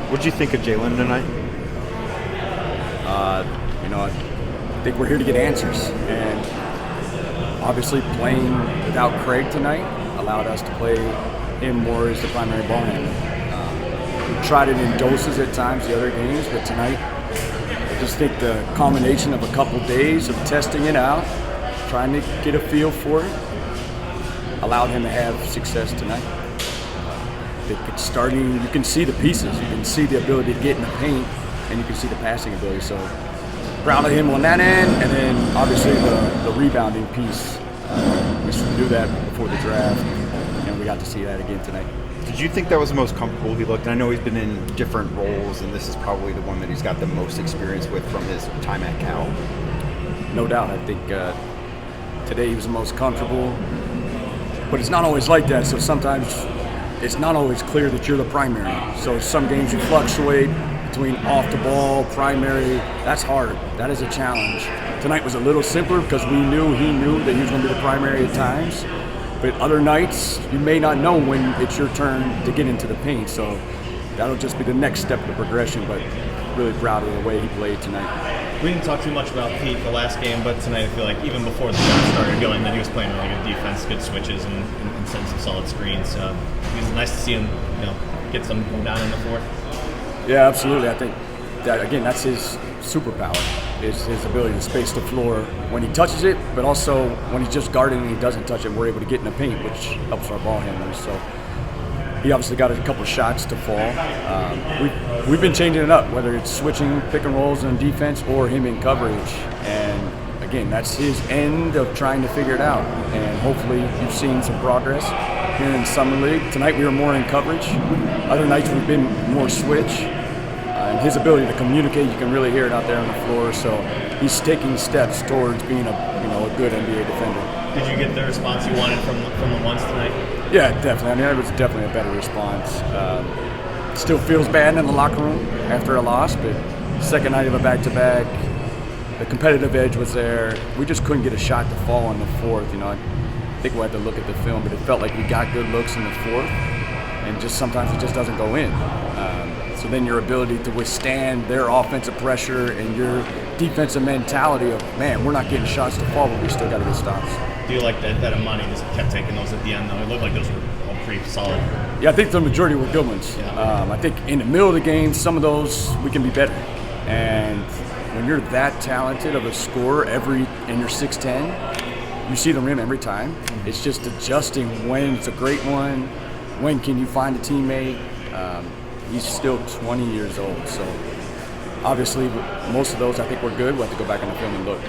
What did you think of Jalen tonight? I think we're here to get answers, and obviously playing without Craig tonight allowed us to play him more as the primary ball handler. We tried it in doses at times the other games, but tonight I just think the combination of a couple days of testing it out, trying to get a feel for it, allowed him to have success tonight. I think it's starting, you can see the pieces, you can see the ability to get in the paint, and you can see the passing ability. So proud of him on that end, and then obviously the rebounding piece. We knew that before the draft, and we got to see that again tonight. Did you think that was the most comfortable he looked? I know he's been in different roles, and this is probably the one that he's got the most experience with from his time at Cal. No doubt. I think today he was the most comfortable, but it's not always like that. So sometimes it's not always clear that you're the primary. So some games you fluctuate between off the ball, primary. That's hard. That is a challenge. Tonight was a little simpler because he knew that he was going to be the primary at times. But other nights, you may not know when it's your turn to get into the paint. So that'll just be the next step of the progression. But really proud of the way he played tonight. We didn't talk too much about Pete the last game, but tonight I feel like even before the shot started going, that he was playing really good defense, good switches, and setting some solid screens. So it was nice to see him, get some down in the fourth. Yeah, absolutely. I think that again, that's his superpower, is his ability to space the floor when he touches it, but also when he's just guarding and he doesn't touch it, we're able to get in the paint, which helps our ball handlers. So he obviously got a couple shots to fall. We've been changing it up, whether it's switching pick and rolls on defense or him in coverage. And again, that's his end of trying to figure it out. And hopefully you've seen some progress here in Summer League. Tonight we were more in coverage. Other nights we've been more switch. And his ability to communicate, you can really hear it out there on the floor. So he's taking steps towards being a good NBA defender. Did you get the response you wanted from the ones tonight? Yeah, definitely. I mean, it was definitely a better response. Still feels bad in the locker room after a loss, but second night of a back-to-back, the competitive edge was there. We just couldn't get a shot to fall in the fourth. I think we'll have to look at the film, but it felt like we got good looks in the fourth, and just sometimes it just doesn't go in. So then your ability to withstand their offensive pressure and your defensive mentality of, man, we're not getting shots to fall, but we still got to get stops. Do you like that Amani just kept taking those at the end, though? It looked like those were all pretty solid. Yeah, I think the majority were good ones. Yeah. I think in the middle of the game, some of those we can be better. And when you're that talented of a scorer and you're 6'10", you see the rim every time. It's just adjusting when it's a great one, when can you find a teammate. He's still 20 years old, so obviously most of those I think were good. We'll have to go back on the film and look.